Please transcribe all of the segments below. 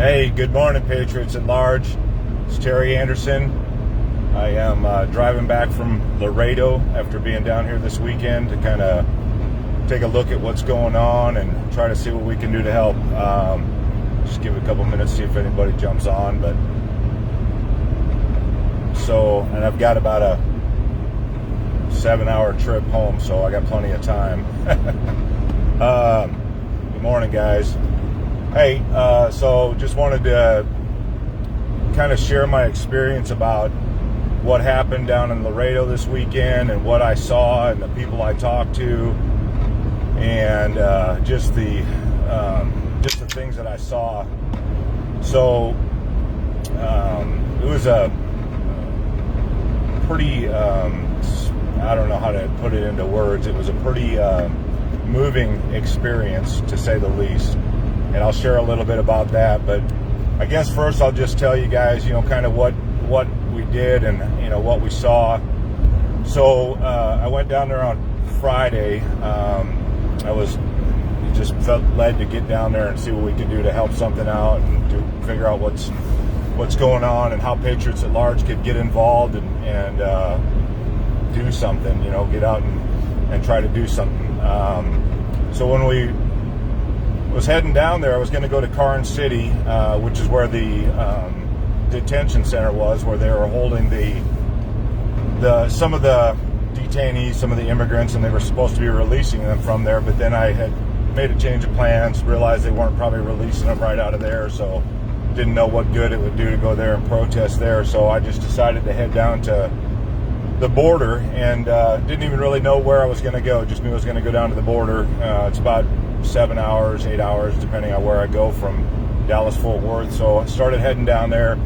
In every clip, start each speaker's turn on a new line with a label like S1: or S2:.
S1: Hey, good morning, Patriots at large. It's Terry Anderson. I am driving back from Laredo after being down here this weekend to kind of take a look at what's going on and try to see what we can do to help. Just give it a couple minutes, see if anybody jumps on. And I've got about a 7-hour trip home, so I got plenty of time. Good morning, guys. Hey, so just wanted to kind of share my experience about what happened down in Laredo this weekend and what I saw and the people I talked to, and just the things that I saw. So it was a pretty I don't know how to put it into words. It was a pretty moving experience, to say the least. And I'll share a little bit about that. But I guess first I'll just tell you guys, kind of what we did and, what we saw. So I went down there on Friday. Just felt led to get down there and see what we could do to help something out and to figure out what's going on and how Patriots at large could get involved and do something, get out and try to do something. So when we was heading down there, I was going to go to Carn City, which is where the detention center was, where they were holding some of the detainees, some of the immigrants, and they were supposed to be releasing them from there. But then I had made a change of plans, realized they weren't probably releasing them right out of there, so didn't know what good it would do to go there and protest there. So I just decided to head down to the border and didn't even really know where I was going to go. Just knew I was going to go down to the border. It's about 7 hours, 8 hours, depending on where I go from Dallas-Fort Worth. So I started heading down there.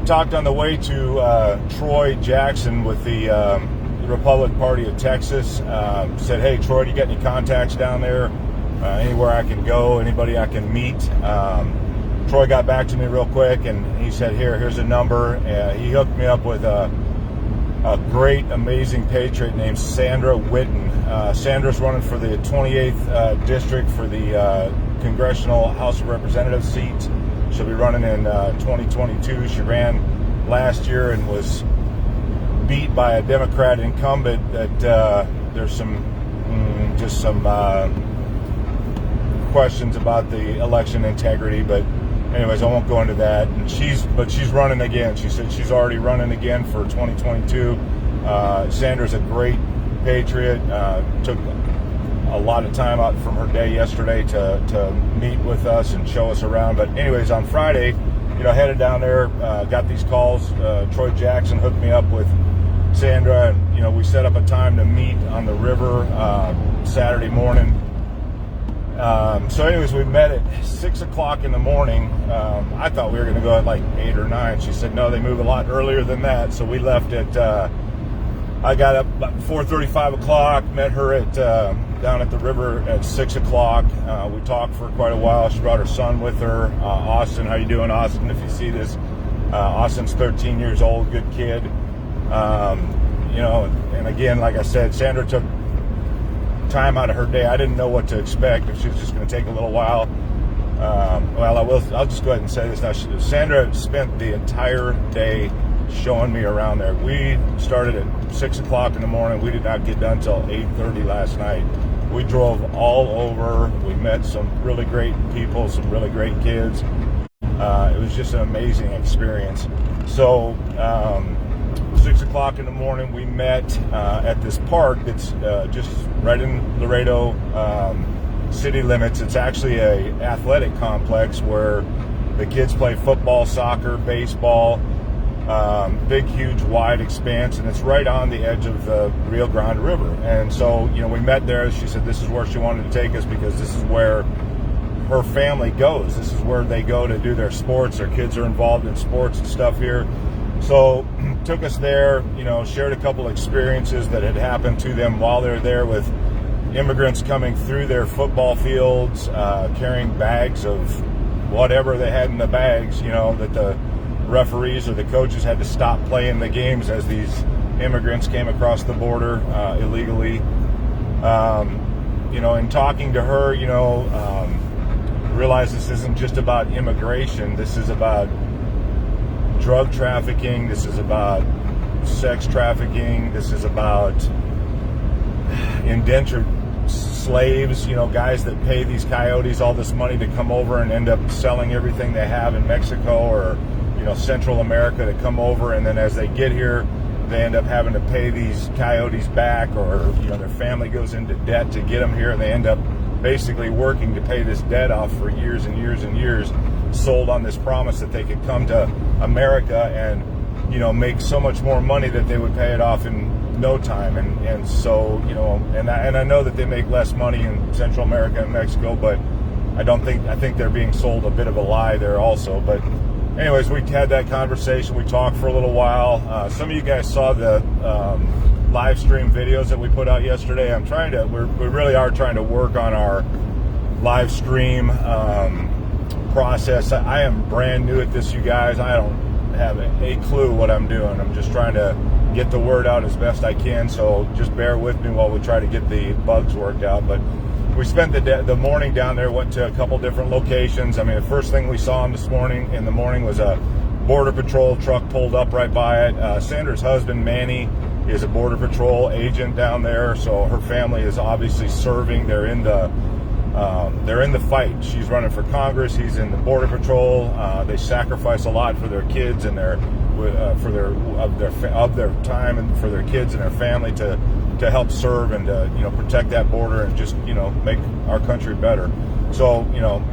S1: Talked on the way to Troy Jackson with the Republic Party of Texas. Said, hey, Troy, do you get any contacts down there? Anywhere I can go, anybody I can meet? Troy got back to me real quick, and he said, here's a number. He hooked me up with a great, amazing patriot named Sandra Witten. Sandra's running for the 28th district for the Congressional House of Representatives seat. She'll be running in 2022. She ran last year and was beat by a Democrat incumbent that there's some questions about the election integrity, but anyways, I won't go into that. And she's running again. She said she's already running again for 2022. Sandra's a great patriot. Took a lot of time out from her day yesterday to meet with us and show us around. But anyways, on Friday, headed down there, got these calls. Troy Jackson hooked me up with Sandra, and we set up a time to meet on the river Saturday morning. So anyways, we met at 6 o'clock in the morning. I thought we were going to go at like 8 or 9. She said, no, they move a lot earlier than that. So we left at, I got up about 4:30, 5 o'clock, met her at down at the river at 6 o'clock. We talked for quite a while. She brought her son with her, Austin. How you doing, Austin? If you see this, Austin's 13 years old, good kid. And again, like I said, Sandra took time out of her day. I didn't know what to expect, if she was just going to take a little while. I'll just go ahead and say this now. Sandra spent the entire day showing me around there. We started at 6 o'clock in the morning. We did not get done until 8:30 last night. We drove all over. We met some really great people, some really great kids. It was just an amazing experience. So 6 o'clock in the morning, we met at this park that's just right in Laredo city limits. It's actually a athletic complex where the kids play football, soccer, baseball. Big, huge, wide expanse, and it's right on the edge of the Rio Grande River. And so, we met there. She said this is where she wanted to take us because this is where her family goes. This is where they go to do their sports. Their kids are involved in sports and stuff here. So took us there, shared a couple experiences that had happened to them while they're there with immigrants coming through their football fields, carrying bags of whatever they had in the bags, that the referees or the coaches had to stop playing the games as these immigrants came across the border illegally. In talking to her, realize this isn't just about immigration. This is about drug trafficking. This is about sex trafficking. This is about indentured slaves, guys that pay these coyotes all this money to come over and end up selling everything they have in Mexico or, Central America to come over. And then as they get here, they end up having to pay these coyotes back, or, their family goes into debt to get them here, and they end up basically working to pay this debt off for years and years and years, sold on this promise that they could come to America and, make so much more money that they would pay it off in no time. And so, and I know that they make less money in Central America and Mexico, but I think they're being sold a bit of a lie there also. But anyways, we had that conversation. We talked for a little while. Some of you guys saw the live stream videos that we put out yesterday. We really are trying to work on our live stream process. I am brand new at this, you guys. I don't have a clue what I'm doing. I'm just trying to get the word out as best I can, so just bear with me while we try to get the bugs worked out. But we spent the morning down there, went to a couple different locations. I mean, the first thing we saw in the morning was a Border Patrol truck pulled up right by it. Sandra's husband, Manny, is a Border Patrol agent down there, so her family is obviously serving. They're in the fight. She's running for Congress. He's in the Border Patrol. They sacrifice a lot for their kids and their time and for their kids and their family to help serve and to protect that border and just make our country better. So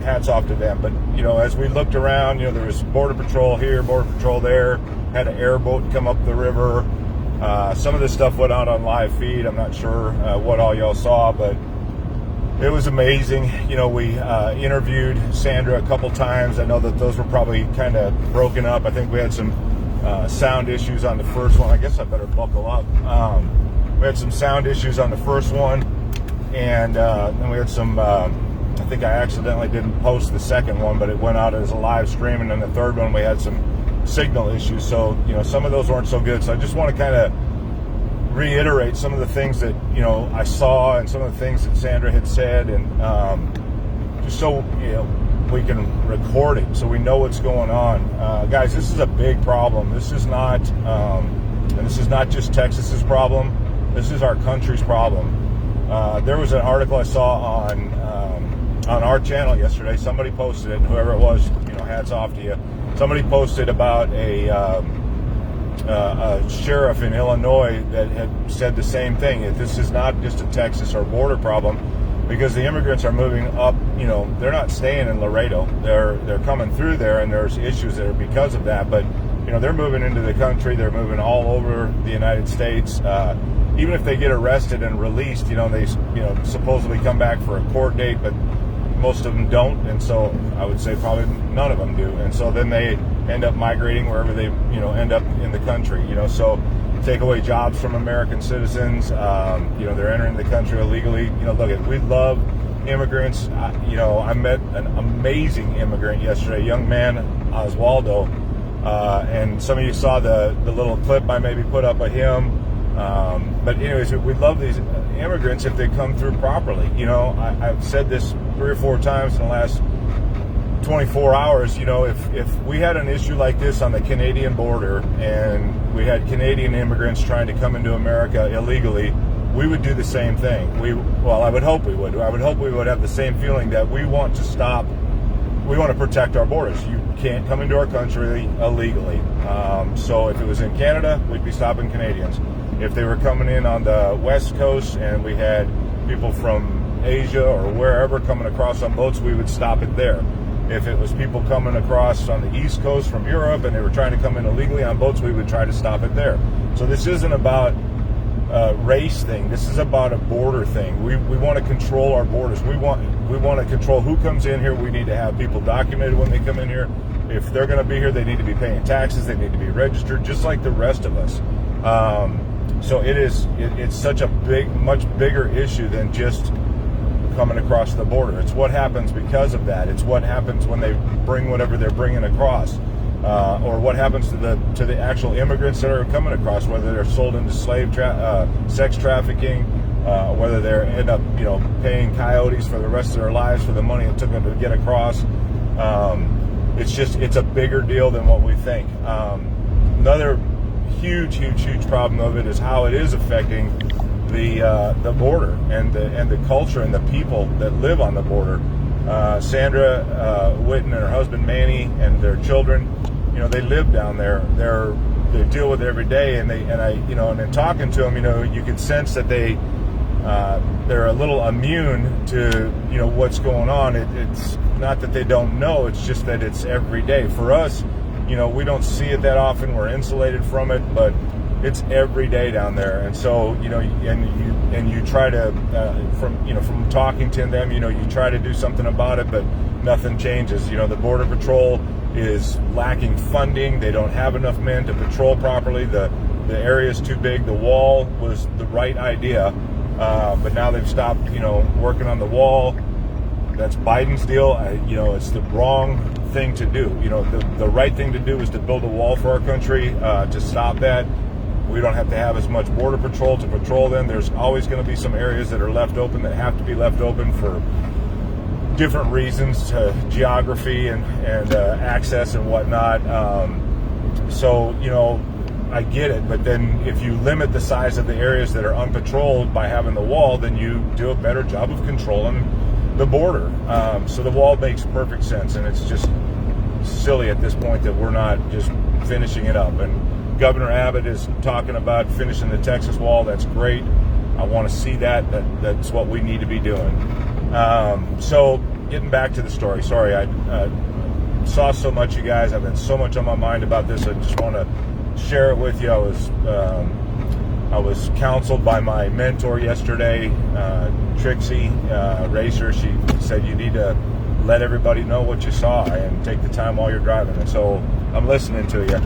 S1: hats off to them. But as we looked around, there was Border Patrol here, Border Patrol there. Had an airboat come up the river. Some of this stuff went out on live feed. I'm not sure what all y'all saw, but it was amazing. We interviewed Sandra a couple times. I know that those were probably kind of broken up. I think we had some sound issues on the first one. I guess I better buckle up. We had some sound issues on the first one, and then we had some, I think I accidentally didn't post the second one, but it went out as a live stream, and then the third one we had some signal issues, so some of those weren't so good. So I just want to kind of reiterate some of the things that I saw and some of the things that Sandra had said, and just so we can record it so we know what's going on. Guys, this is a big problem. This is not and this is not just Texas's problem. This is our country's problem. There was an article I saw on our channel yesterday. Somebody posted it, and whoever it was, hats off to you. Somebody posted about a sheriff in Illinois that had said the same thing. That this is not just a Texas or border problem, because the immigrants are moving up. They're not staying in Laredo. They're coming through there, and there's issues there because of that. But they're moving into the country. They're moving all over the United States. Even if they get arrested and released, they supposedly come back for a court date, but most of them don't, and so I would say probably none of them do. And so then they end up migrating wherever they end up in the country. So take away jobs from American citizens. They're entering the country illegally. We love immigrants. I met an amazing immigrant yesterday, a young man, Oswaldo, and some of you saw the little clip I maybe put up of him. But anyways, we love these immigrants if they come through properly. I've said this 3 or 4 times in the last 24 hours. If we had an issue like this on the Canadian border and we had Canadian immigrants trying to come into America illegally, we would do the same thing. I would hope we would. I would hope we would have the same feeling that we want to protect our borders. You can't come into our country illegally. So if it was in Canada, we'd be stopping Canadians. If they were coming in on the West Coast and we had people from Asia or wherever coming across on boats, we would stop it there. If it was people coming across on the East Coast from Europe and they were trying to come in illegally on boats, we would try to stop it there. So this isn't about a race thing. This is about a border thing. We want to control our borders. We want to control who comes in here. We need to have people documented when they come in here. If they're going to be here, they need to be paying taxes. They need to be registered, just like the rest of us. So it's such a much bigger issue than just coming across the border. It's what happens because of that. It's what happens when they bring whatever they're bringing across, or what happens to the actual immigrants that are coming across, whether they're sold into sex trafficking, whether they end up, paying coyotes for the rest of their lives for the money it took them to get across. It's a bigger deal than what we think. Another huge problem of it is how it is affecting the border and the culture and the people that live on the border. Sandra Witten and her husband Manny and their children, they live down there. They deal with it every day, and in talking to them, you can sense that they're a little immune to what's going on. It's not that they don't know; it's just that it's every day. For us, we don't see it that often. We're insulated from it, but it's every day down there. And so you try to from talking to them, you try to do something about it, but nothing changes. The Border Patrol is lacking funding. They don't have enough men to patrol properly. The area's too big. The wall was the right idea, but now they've stopped working on the wall. That's Biden's deal. It's the wrong thing to do. The right thing to do is to build a wall for our country, to stop that. We don't have to have as much Border Patrol to patrol them. There's always going to be some areas that are left open that have to be left open for different reasons, geography and access and whatnot. So I get it, but then if you limit the size of the areas that are unpatrolled by having the wall, then you do a better job of controlling the border. So the wall makes perfect sense, and it's just silly at this point that we're not just finishing it up. And Governor Abbott is talking about finishing the Texas wall. That's great. I want to see that. That's what we need to be doing. So getting back to the story. Sorry, I saw so much, you guys. I've been so much on my mind about this. I just want to share it with you. I was counseled by my mentor yesterday, Trixie Racer. She said you need to let everybody know what you saw and take the time while you're driving. And so I'm listening to you.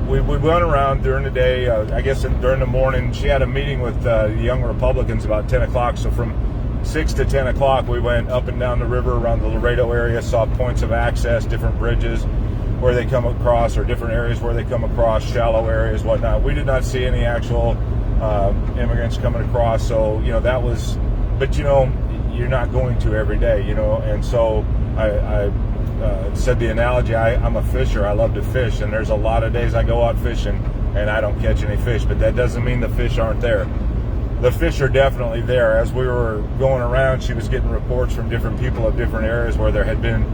S1: We went around during the day. I guess during the morning, she had a meeting with the young Republicans about 10 o'clock. So from 6 to 10 o'clock, we went up and down the river around the Laredo area, saw points of access, different bridges where they come across, or different areas where they come across, shallow areas, whatnot. We did not see any actual immigrants coming across. So, that was, but, you're not going to every day, and so I said the analogy, I'm a fisher. I love to fish, and there's a lot of days I go out fishing and I don't catch any fish, but that doesn't mean the fish aren't there. The fish are definitely there. As we were going around, she was getting reports from different people of different areas where there had been,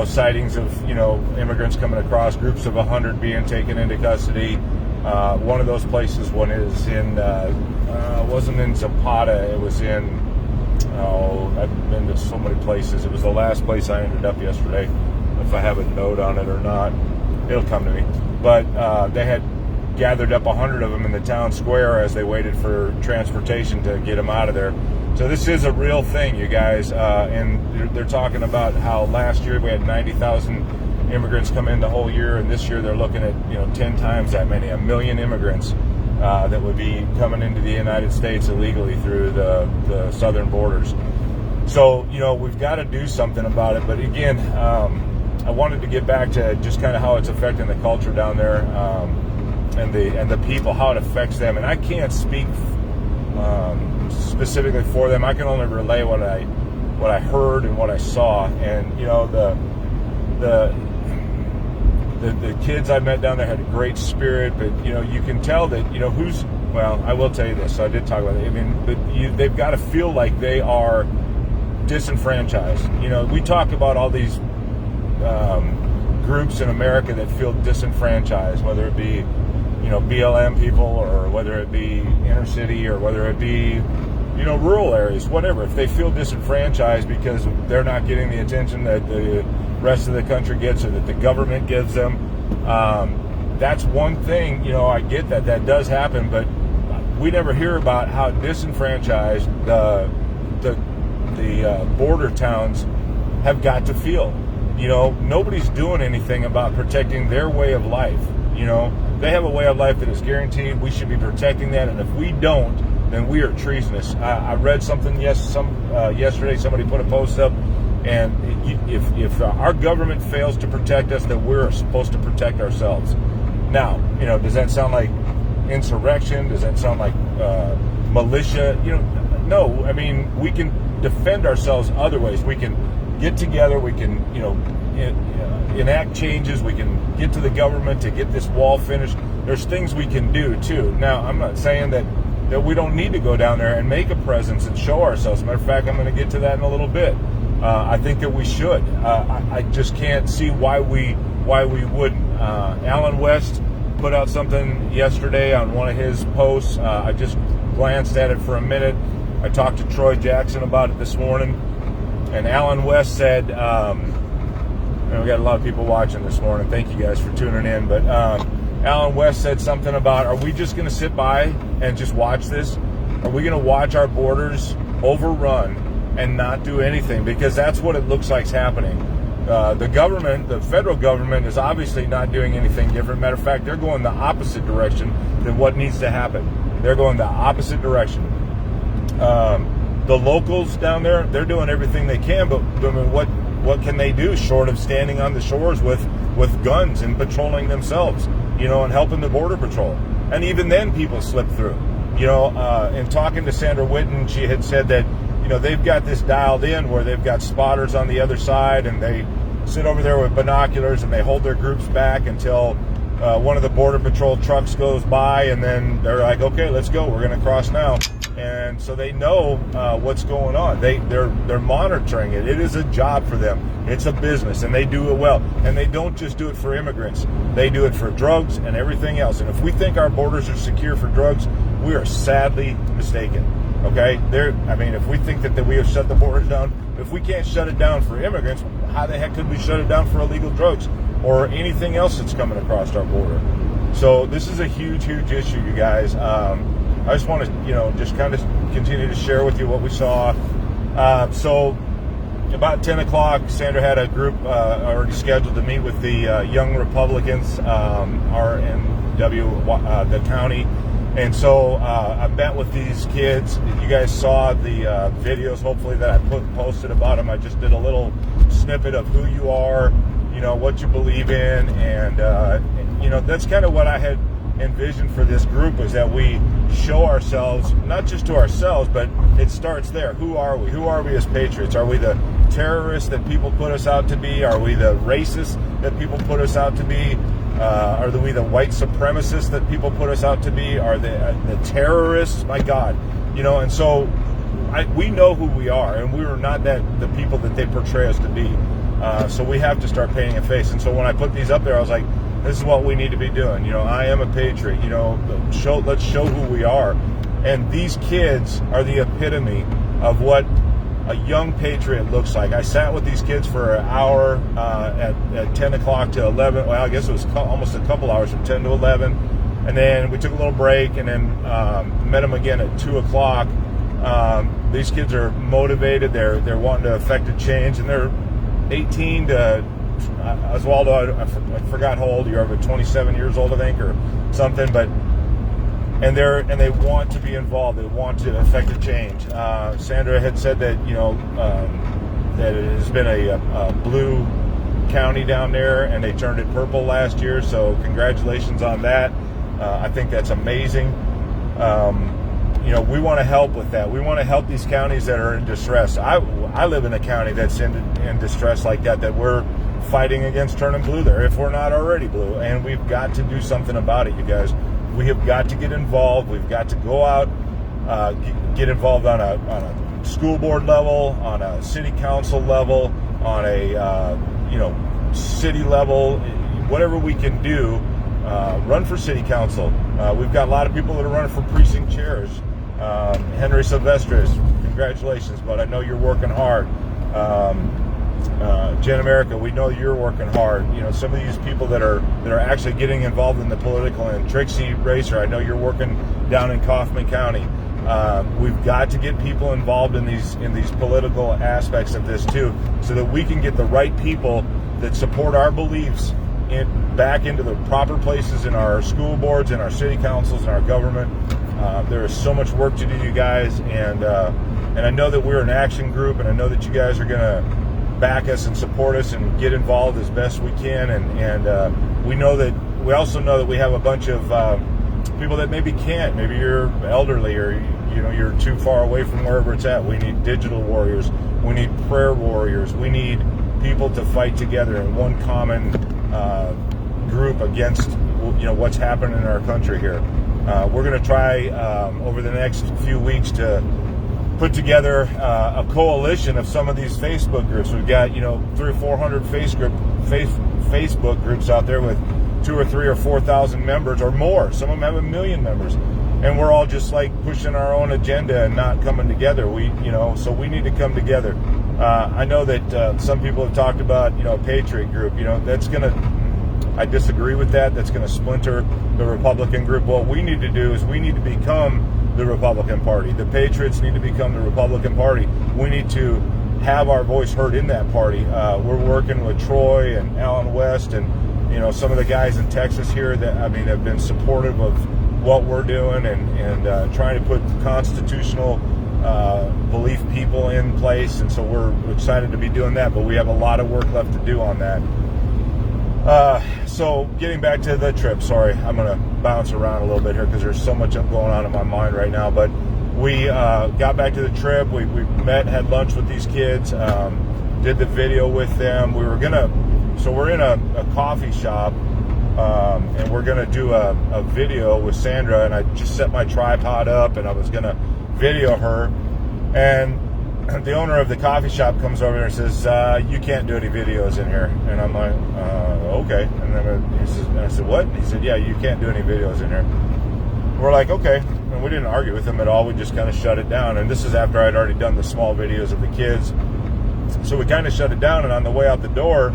S1: sightings of, immigrants coming across, groups of 100 being taken into custody. One of those places, one is in, wasn't in Zapata, it was in, I've been to so many places. It was the last place I ended up yesterday. If I have a note on it or not, it'll come to me. But they had gathered up 100 of them in the town square as they waited for transportation to get them out of there. So this is a real thing, you guys. And they're talking about how last year we had 90,000 immigrants come in the whole year, and this year they're looking at 10 times that many, 1 million immigrants that would be coming into the United States illegally through the southern borders. So, we've got to do something about it. But again, I wanted to get back to just kind of how it's affecting the culture down there, and the people, how it affects them. And I can't speak specifically for them. I can only relay what I heard and what I saw. And the kids I met down there had a great spirit, but you can tell that I will tell you this. So I did talk about it. I mean, but they've got to feel like they are disenfranchised. We talk about all these groups in America that feel disenfranchised, whether it be BLM people, or whether it be inner city, or whether it be rural areas, whatever. If they feel disenfranchised because they're not getting the attention that the rest of the country gets, or that the government gives them, that's one thing. I get that does happen, but we never hear about how disenfranchised the border towns have got to feel. Nobody's doing anything about protecting their way of life. They have a way of life that is guaranteed. We should be protecting that, and if we don't, then we are treasonous. I read something yesterday. Somebody put a post up, and if our government fails to protect us, then we're supposed to protect ourselves. Now, does that sound like insurrection? Does that sound like militia? No. I mean, we can defend ourselves other ways. We can get together. We can, enact changes. We can get to the government to get this wall finished. There's things we can do too. Now, I'm not saying that we don't need to go down there and make a presence and show ourselves. Matter of fact, I'm going to get to that in a little bit. I think that we should. I just can't see why we wouldn't. Alan West put out something yesterday on one of his posts. I just glanced at it for a minute. I talked to Troy Jackson about it this morning, and Alan West said, and we got a lot of people watching this morning. Thank you guys for tuning in. But Alan West said something about, are we just going to sit by and just watch this? Are we going to watch our borders overrun and not do anything? Because that's what it looks like is happening. The government, the federal government, is obviously not doing anything different. Matter of fact, they're going the opposite direction than what needs to happen. They're going the opposite direction. The locals down there, they're doing everything they can, but I mean, what can they do short of standing on the shores with guns and patrolling themselves, and helping the border patrol? And even then, people slip through. In talking to Sandra Whitten, she had said that they've got this dialed in where they've got spotters on the other side, and they sit over there with binoculars and they hold their groups back until one of the border patrol trucks goes by, and then they're like, okay, let's go, we're going to cross now. And so they know what's going on. They're monitoring it. It is a job for them. It's a business, and they do it well. And they don't just do it for immigrants. They do it for drugs and everything else. And if we think our borders are secure for drugs, we are sadly mistaken. Okay? If we think that we have shut the borders down, if we can't shut it down for immigrants, how the heck could we shut it down for illegal drugs or anything else that's coming across our border? So this is a huge, huge issue, you guys. I just want to, just kind of continue to share with you what we saw. So about 10 o'clock, Sandra had a group already scheduled to meet with the Young Republicans, RNW, the county. And so I met with these kids. You guys saw the videos, hopefully, that I posted about them. I just did a little snippet of who you are, what you believe in. And, that's kind of what I had envisioned for this group, is that we show ourselves, not just to ourselves, but it starts there. Who are we? Who are we as patriots? Are we the terrorists that people put us out to be? Are we the racists that people put us out to be? Are we the white supremacists that people put us out to be? Are the terrorists? My God. And so we know who we are, and we are not the people that they portray us to be. So we have to start painting a face. And so when I put these up there, I was like, this is what we need to be doing. I am a patriot. Let's show who we are. And these kids are the epitome of what a young patriot looks like. I sat with these kids for an hour at 10 o'clock to 11. Well, I guess it was almost a couple hours, from 10 to 11. And then we took a little break, and then met them again at 2 o'clock. These kids are motivated. They're wanting to affect a change, and they're 18 to Oswaldo, I forgot how old you are, but 27 years old, I think, or something. But and they want to be involved. They want to affect a change. Sandra had said that that it has been a blue county down there, and they turned it purple last year. So congratulations on that. I think that's amazing. We want to help with that. We want to help these counties that are in distress. I live in a county that's in distress like that we're fighting against turning blue there, if we're not already blue. And we've got to do something about it, you guys. We have got to get involved. We've got to go out, get involved on a school board level, on a city council level, on a city level, whatever we can do. Run for city council. We've got a lot of people that are running for precinct chairs. Henry Silvestris, congratulations, but I know you're working hard. Jen America, we know you're working hard. Some of these people that are actually getting involved in the political, and Trixie Racer, I know you're working down in Kaufman County. We've got to get people involved in these political aspects of this too, so that we can get the right people that support our beliefs back into the proper places in our school boards, in our city councils, in our government. There is so much work to do, you guys, and I know that we're an action group, and I know that you guys are going to back us and support us and get involved as best we can, and we also know that we have a bunch of people that maybe can't. Maybe you're elderly, or you're too far away from wherever it's at. We need digital warriors. We need prayer warriors. We need people to fight together in one common group against what's happening in our country here. We're going to try over the next few weeks to put together a coalition of some of these Facebook groups. We've got 300 or 400 Facebook groups out there with 2,000 or 3,000 or 4,000 members or more. Some of them have 1 million members, and we're all just like pushing our own agenda and not coming together. So we need to come together. I know that some people have talked about a Patriot group. I disagree with that. That's going to splinter the Republican group. What we need to do is we need to become the Republican Party. The Patriots need to become the Republican Party. We need to have our voice heard in that party. We're working with Troy and Alan West and some of the guys in Texas here that have been supportive of what we're doing and trying to put constitutional belief people in place. And so we're excited to be doing that, but we have a lot of work left to do on that. So getting back to the trip, sorry, I'm going to bounce around a little bit here because there's so much going on in my mind right now. But we got back to the trip. We met, had lunch with these kids, did the video with them. We're in a coffee shop, and we're going to do a video with Sandra. And I just set my tripod up, and I was going to video her. And the owner of the coffee shop comes over there and says, you can't do any videos in here. And I'm like, okay. And then I said, what? And he said, yeah, you can't do any videos in here. We're like, okay. And we didn't argue with him at all. We just kind of shut it down. And this is after I'd already done the small videos of the kids. So we kind of shut it down. And on the way out the door,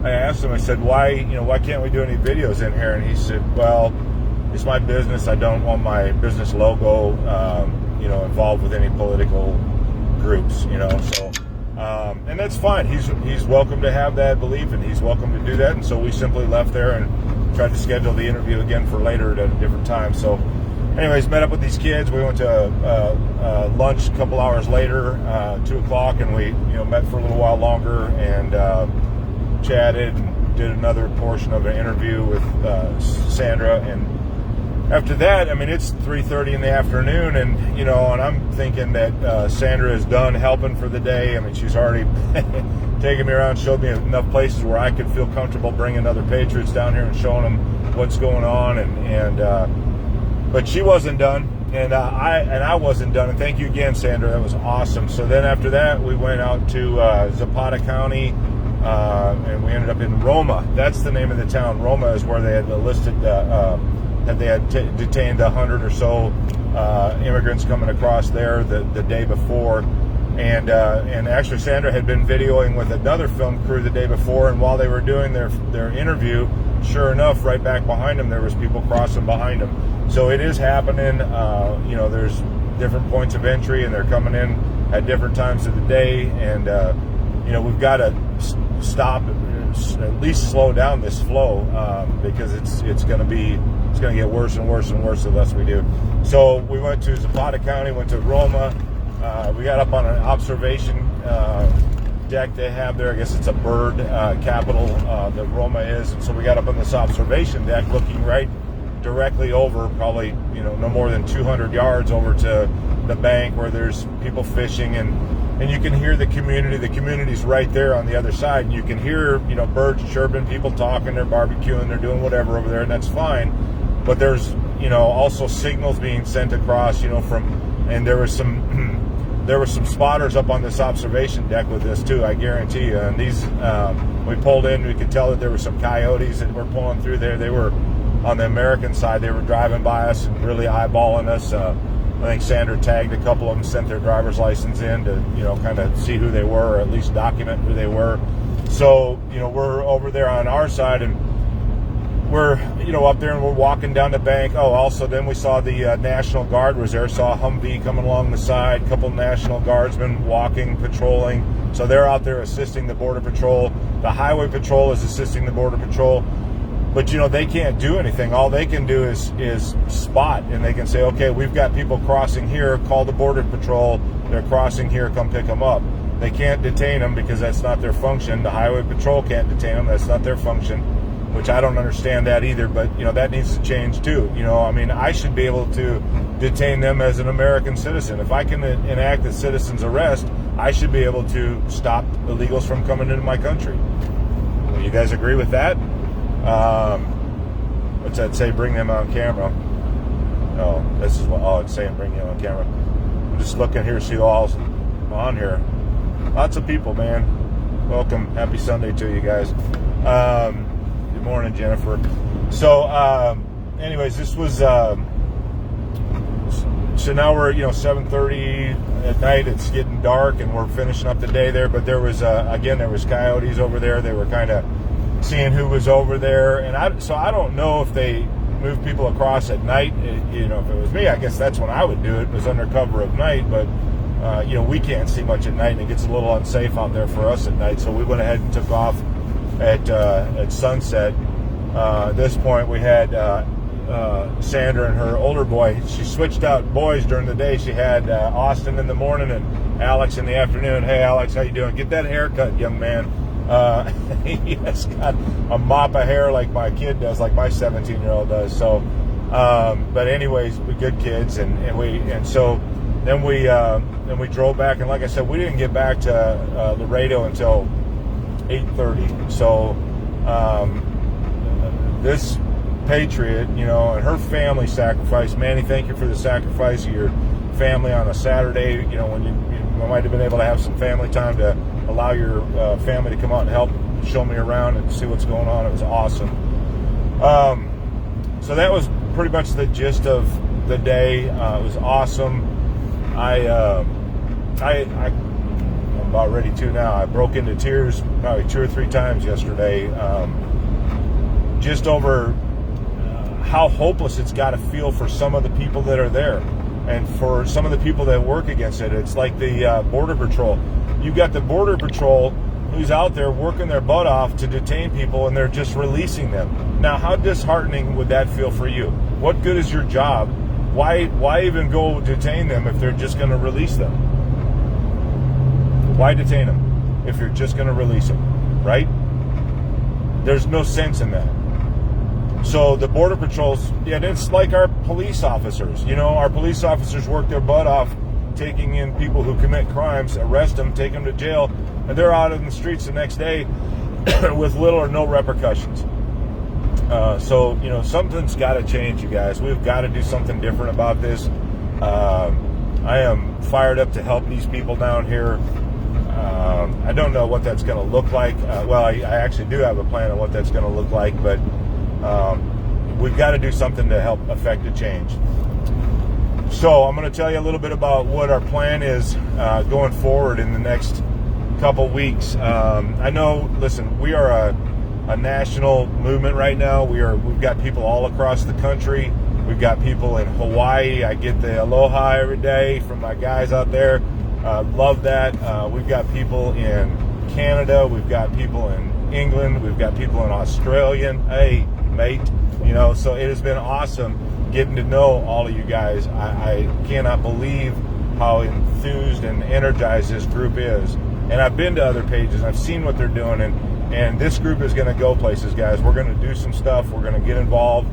S1: I asked him, I said, why can't we do any videos in here? And he said, well, it's my business. I don't want my business logo, involved with any political groups, so and that's fine. He's welcome to have that belief, and he's welcome to do that. And so we simply left there and tried to schedule the interview again for later at a different time. So anyways, met up with these kids. We went to lunch a couple hours later, 2:00, and we met for a little while longer and chatted and did another portion of an interview with Sandra. And after that, it's 3:30 in the afternoon, and and I'm thinking that Sandra is done helping for the day. She's already taken me around, showed me enough places where I could feel comfortable bringing other Patriots down here and showing them what's going on. But she wasn't done, and I wasn't done. And thank you again, Sandra. That was awesome. So then after that, we went out to Zapata County, and we ended up in Roma. That's the name of the town. Roma is where they had listed that they had detained 100 or so immigrants coming across there the day before. And actually Sandra had been videoing with another film crew the day before, and while they were doing their interview, sure enough, right back behind them, there was people crossing behind them. So it is happening. There's different points of entry, and they're coming in at different times of the day. And we've got to stop, at least slow down this flow, because it's going to get worse and worse and worse the less we do. So we went to Zapata County, went to Roma. We got up on an observation deck they have there. I guess it's a bird capital that Roma is. And so we got up on this observation deck looking right directly over, probably no more than 200 yards over to the bank where there's people fishing, and you can hear the community. The community's right there on the other side, and you can hear birds chirping, people talking, they're barbecuing, they're doing whatever over there, and that's fine. But there's also signals being sent across and there were some spotters up on this observation deck with this too, I guarantee you. And these we pulled in, we could tell that there were some coyotes that were pulling through there. They were on the American side. They were driving by us and really eyeballing us. I think Sandra tagged a couple of them, sent their driver's license in to kind of see who they were, or at least document who they were. So we're over there on our side, and we're up there, and we're walking down the bank. Oh, also then we saw the National Guard was there. Saw a Humvee coming along the side, a couple National Guardsmen walking, patrolling. So they're out there assisting the Border Patrol. The Highway Patrol is assisting the Border Patrol. But they can't do anything. All they can do is spot, and they can say, okay, we've got people crossing here, call the Border Patrol, they're crossing here, come pick them up. They can't detain them because that's not their function. The Highway Patrol can't detain them, that's not their function. which I don't understand that either, but, that needs to change too. I mean, I should be able to detain them as an American citizen. If I can enact a citizen's arrest, I should be able to stop illegals from coming into my country. You guys agree with that? What's that say? Bring them on camera. No, this is what it's saying, bring them on camera. I'm just looking here, see all's on here. Lots of people, man. Welcome. Happy Sunday to you guys. Good morning, Jennifer. So, anyways, this was, so now we're, 7:30 at night. It's getting dark and we're finishing up the day there. But there was, there was coyotes over there. They were kind of seeing who was over there. And I don't know if they move people across at night. If it was me, I guess that's when I would do it, was under cover of night. But, we can't see much at night and it gets a little unsafe out there for us at night. So we went ahead and took off at sunset. At this point, we had Sandra and her older boy. She switched out boys during the day. She had Austin in the morning and Alex in the afternoon. Hey, Alex, how you doing? Get that haircut, young man. He has got a mop of hair like my kid does, like my 17-year-old does. So, but anyways, we good kids, and so then we drove back, and like I said, we didn't get back to Laredo until 8:30. So this patriot, and her family sacrifice. Manny, thank you for the sacrifice of your family on a Saturday. When you might have been able to have some family time to allow your family to come out and help show me around and see what's going on. It was awesome. So that was pretty much the gist of the day. It was awesome. I'm about ready to now. I broke into tears probably 2 or 3 times yesterday, just over how hopeless it's got to feel for some of the people that are there, and for some of the people that work against it. It's like the Border Patrol. You've got the Border Patrol who's out there working their butt off to detain people, and they're just releasing them. Now, how disheartening would that feel for you? What good is your job? Why even go detain them if they're just going to release them? Why detain them if you're just going to release them, right? There's no sense in that. So the Border Patrols, it's like our police officers. Our police officers work their butt off taking in people who commit crimes, arrest them, take them to jail, and they're out in the streets the next day with little or no repercussions. So something's got to change, you guys. We've got to do something different about this. I am fired up to help these people down here. I don't know what that's going to look like. I actually do have a plan on what that's going to look like, but we've got to do something to help affect a change. So I'm going to tell you a little bit about what our plan is going forward in the next couple weeks. I know, listen, we are a national movement right now. We've got people all across the country. We've got people in Hawaii. I get the aloha every day from my guys out there. Love that. We've got people in Canada. We've got people in England. We've got people in Australia. Hey, mate. So it has been awesome getting to know all of you guys. I cannot believe how enthused and energized this group is. And I've been to other pages. I've seen what they're doing. And this group is going to go places, guys. We're going to do some stuff. We're going to get involved.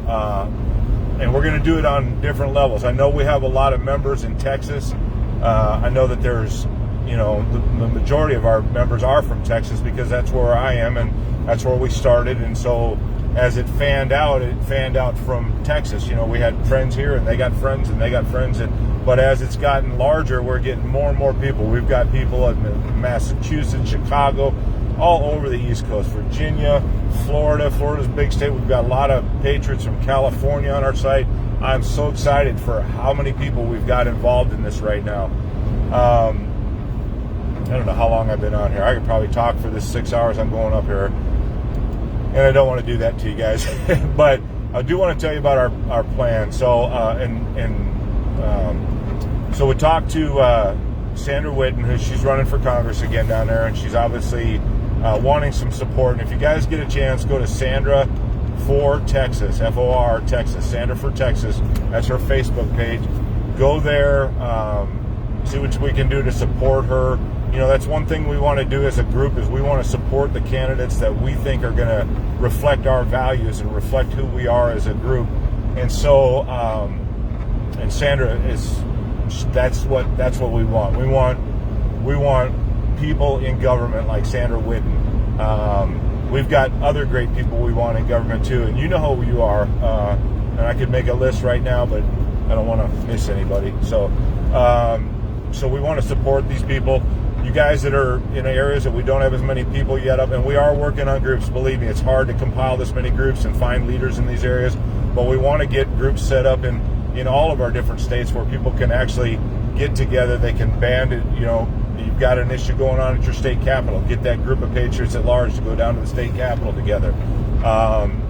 S1: And we're going to do it on different levels. I know we have a lot of members in Texas. I know that there's, the majority of our members are from Texas because that's where I am and that's where we started. And so as it fanned out from Texas. We had friends here and they got friends and they got friends. But as it's gotten larger, we're getting more and more people. We've got people in Massachusetts, Chicago, all over the East Coast, Virginia, Florida. Florida's a big state. We've got a lot of patriots from California on our site. I'm so excited for how many people we've got involved in this right now. I don't know how long I've been on here. I could probably talk for this 6 hours I'm going up here. And I don't want to do that to you guys. But I do want to tell you about our plan. So, so we talked to Sandra Whitten, she's running for Congress again down there, and she's obviously wanting some support. And if you guys get a chance, go to Sandra for Texas, FOR Texas, Sandra for Texas. That's her Facebook page. Go there, see what we can do to support her. that's one thing we want to do as a group, is we want to support the candidates that we think are going to reflect our values and reflect who we are as a group. And so, and Sandra that's what we want. We want people in government like Sandra Whitten. We've got other great people we want in government too, and you know who you are. And I could make a list right now, but I don't want to miss anybody. So we want to support these people. You guys that are in areas that we don't have as many people yet up, and we are working on groups. Believe me, it's hard to compile this many groups and find leaders in these areas, but we want to get groups set up in all of our different states where people can actually get together. They can band it. You've got an issue going on at your state capitol. Get that group of patriots at large to go down to the state capitol together.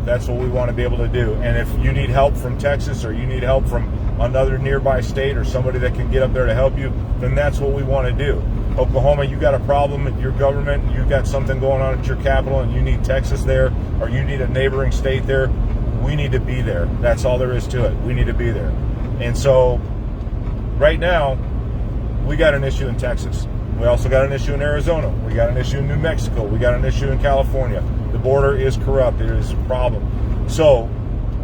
S1: That's what we want to be able to do. And if you need help from Texas, or you need help from another nearby state, or somebody that can get up there to help you, then that's what we want to do. Oklahoma, you got a problem at your government, you got something going on at your capital, and you need Texas there, or you need a neighboring state there, we need to be there. That's all there is to it. We need to be there. And so right now, we got an issue in Texas. We also got an issue in Arizona. We got an issue in New Mexico. We got an issue in California. The border is corrupt. It is a problem. So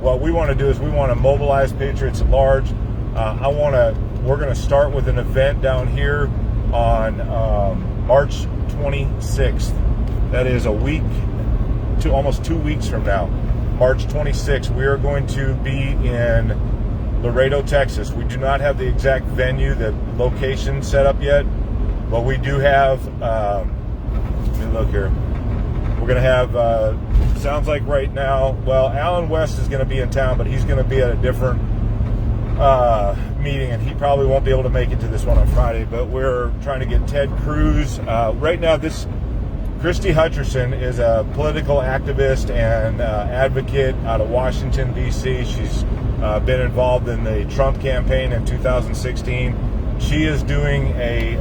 S1: what we want to do is we want to mobilize patriots at large. We're going to start with an event down here on March 26th. That is a week to almost 2 weeks from now. March 26th, we are going to be in Laredo, Texas. We do not have the exact venue, the location set up yet, but we do have, let me look here. We're going to have, sounds like right now, well, Alan West is going to be in town, but he's going to be at a different meeting, and he probably won't be able to make it to this one on Friday, but we're trying to get Ted Cruz. Right now, Christy Hutcherson is a political activist and advocate out of Washington, D.C. She's been involved in the Trump campaign in 2016. She is doing a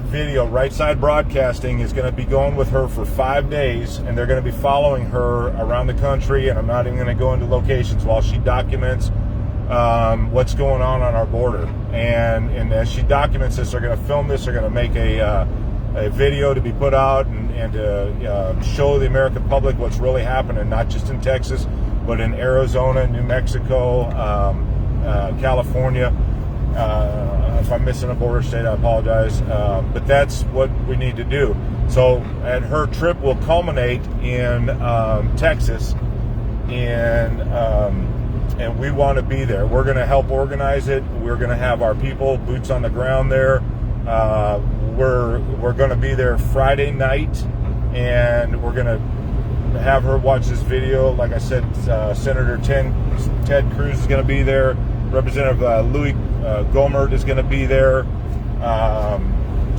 S1: video. Right Side Broadcasting is going to be going with her for 5 days, and they're going to be following her around the country, and I'm not even going to go into locations while she documents what's going on our border. And as she documents this, they're going to film this, they're going to make a video to be put out and to show the American public what's really happening, not just in Texas, but in Arizona, New Mexico, California. If I'm missing a border state, I apologize. But that's what we need to do. So, and her trip will culminate in Texas, and we want to be there. We're going to help organize it. We're going to have our people, boots on the ground there. We're going to be there Friday night, and we're going to have her watch this video. Like I said, Senator Ted Cruz is going to be there. Representative Louis Gohmert is going to be there. And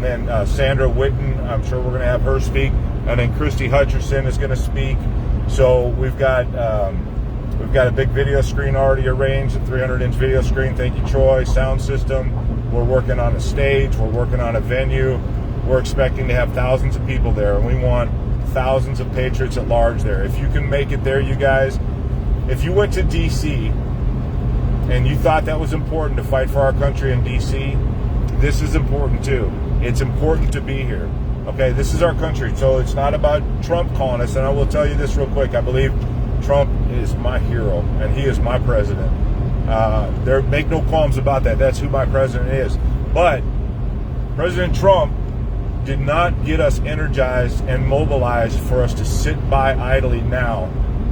S1: then Sandra Whitten, I'm sure we're going to have her speak. And then Christy Hutcherson is going to speak. So we've got a big video screen already arranged, a 300-inch video screen. Thank you, Troy. Sound system. We're working on a stage. We're working on a venue. We're expecting to have thousands of people there, and we want thousands of patriots at large there. If you can make it there, you guys, if you went to D.C. and you thought that was important to fight for our country in D.C., this is important too. It's important to be here. Okay, this is our country, so it's not about Trump calling us. And I will tell you this real quick. I believe Trump is my hero, and he is my president. There make no qualms about that. That's who my president is. But President Trump did not get us energized and mobilized for us to sit by idly now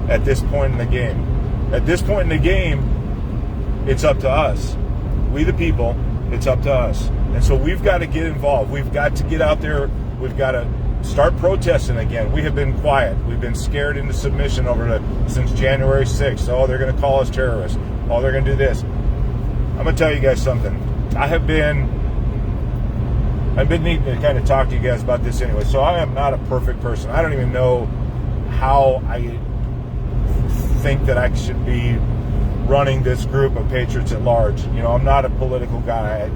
S1: at this point in the game. At this point in the game, it's up to us. We the people, it's up to us. And so we've got to get involved. We've got to get out there. We've got to start protesting again. We have been quiet. We've been scared into submission since January 6th. Oh, they're going to call us terrorists. Oh, they're going to do this. I'm going to tell you guys something. I've been needing to kind of talk to you guys about this anyway. So I am not a perfect person. I don't even know how I think that I should be running this group of patriots at large. I'm not a political guy.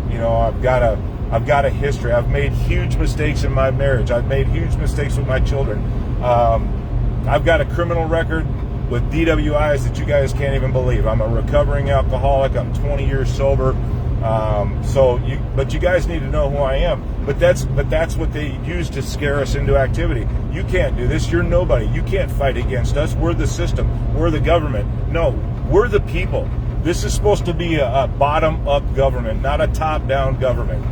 S1: I've got a history. I've made huge mistakes in my marriage. I've made huge mistakes with my children. I've got a criminal record with DWIs that you guys can't even believe. I'm a recovering alcoholic. I'm 20 years sober. But you guys need to know who I am. But that's what they use to scare us into activity. You can't do this. You're nobody. You can't fight against us. We're the system. We're the government. No, we're the people. This is supposed to be a bottom-up government, not a top-down government.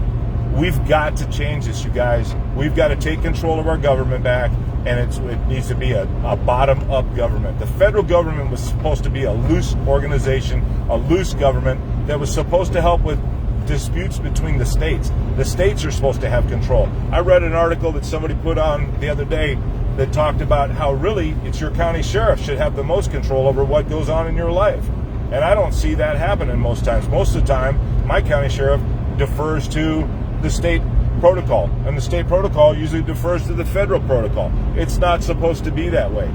S1: We've got to change this, you guys. We've got to take control of our government back, and it needs to be a bottom-up government. The federal government was supposed to be a loose organization, a loose government that was supposed to help with disputes between the states. The states are supposed to have control. I read an article that somebody put on the other day that talked about how really it's your county sheriff should have the most control over what goes on in your life. And I don't see that happening most times. Most of the time, my county sheriff defers to the state protocol, and the state protocol usually defers to the federal protocol. It's not supposed to be that way.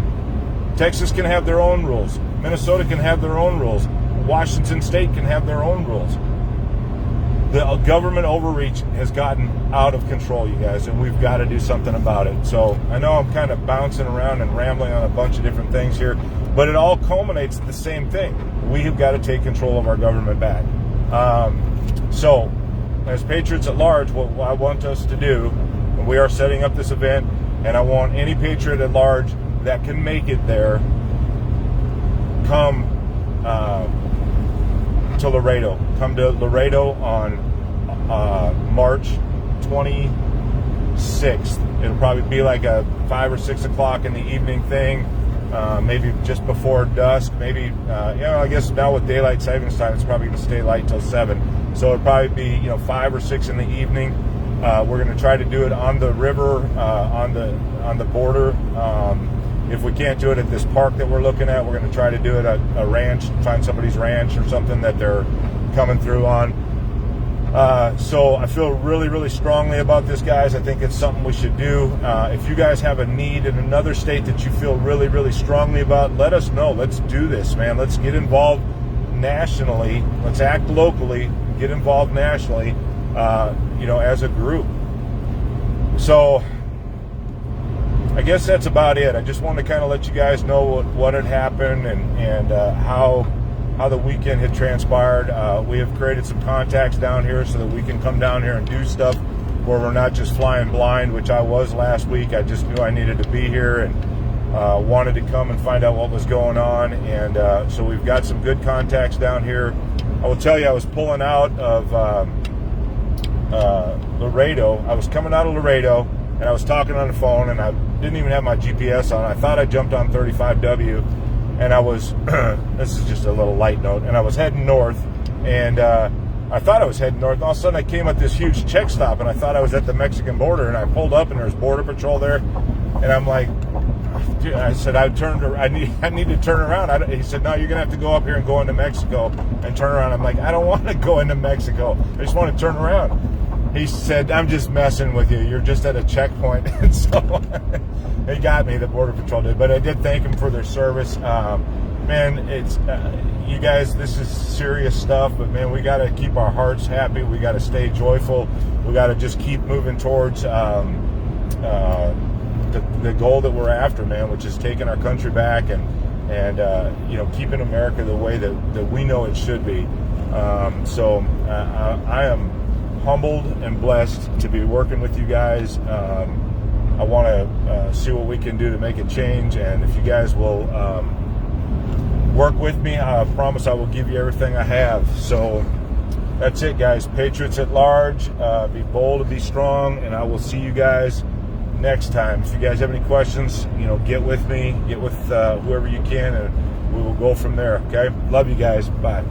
S1: Texas can have their own rules. Minnesota can have their own rules. Washington State can have their own rules. The government overreach has gotten out of control, you guys, and we've got to do something about it. So I know I'm kind of bouncing around and rambling on a bunch of different things here, but it all culminates the same thing. We have got to take control of our government back. So as patriots at large, what I want us to do, we are setting up this event, and I want any patriot at large that can make it there come to Laredo. Come to Laredo on March 26th. It'll probably be like a 5 or 6 o'clock in the evening thing, maybe just before dusk. Maybe I guess now with daylight savings time, it's probably going to stay light till 7. So it'll probably be 5 or 6 in the evening. We're going to try to do it on the river, on the border. If we can't do it at this park that we're looking at, we're going to try to do it at a ranch, find somebody's ranch or something that they're coming through on. So I feel really, really strongly about this, guys. I think it's something we should do. If you guys have a need in another state that you feel really, really strongly about, let us know. Let's do this, man. Let's get involved nationally. Let's act locally, get involved nationally, as a group. So I guess that's about it. I just wanted to kind of let you guys know what had happened and how the weekend had transpired. We have created some contacts down here so that we can come down here and do stuff where we're not just flying blind, which I was last week. I just knew I needed to be here and wanted to come and find out what was going on. And so we've got some good contacts down here. I will tell you, I was pulling out of Laredo. I was coming out of Laredo, and I was talking on the phone, and I didn't even have my GPS on. I thought I jumped on 35W, and I was, this is just a little light note, and I was heading north, and I thought I was heading north. All of a sudden, I came at this huge check stop, and I thought I was at the Mexican border, and I pulled up, and there's Border Patrol there, and I'm like, dude, I said, I need to turn around. He said, no, you're going to have to go up here and go into Mexico and turn around. I'm like, I don't want to go into Mexico. I just want to turn around. He said, I'm just messing with you. You're just at a checkpoint. And so they got me, the Border Patrol did. But I did thank them for their service. Man, it's you guys, this is serious stuff. But, man, we got to keep our hearts happy. We got to stay joyful. We got to just keep moving towards the goal that we're after, man, which is taking our country back and keeping America the way that we know it should be. So I am humbled and blessed to be working with you guys. I want to see what we can do to make a change, and if you guys will work with me, I promise I will give you everything I have. So that's it, guys. Patriots at large, be bold and be strong, and I will see you guys next time. If you guys have any questions, get with me, get with whoever you can, and we will go from there. Okay, love you guys. Bye.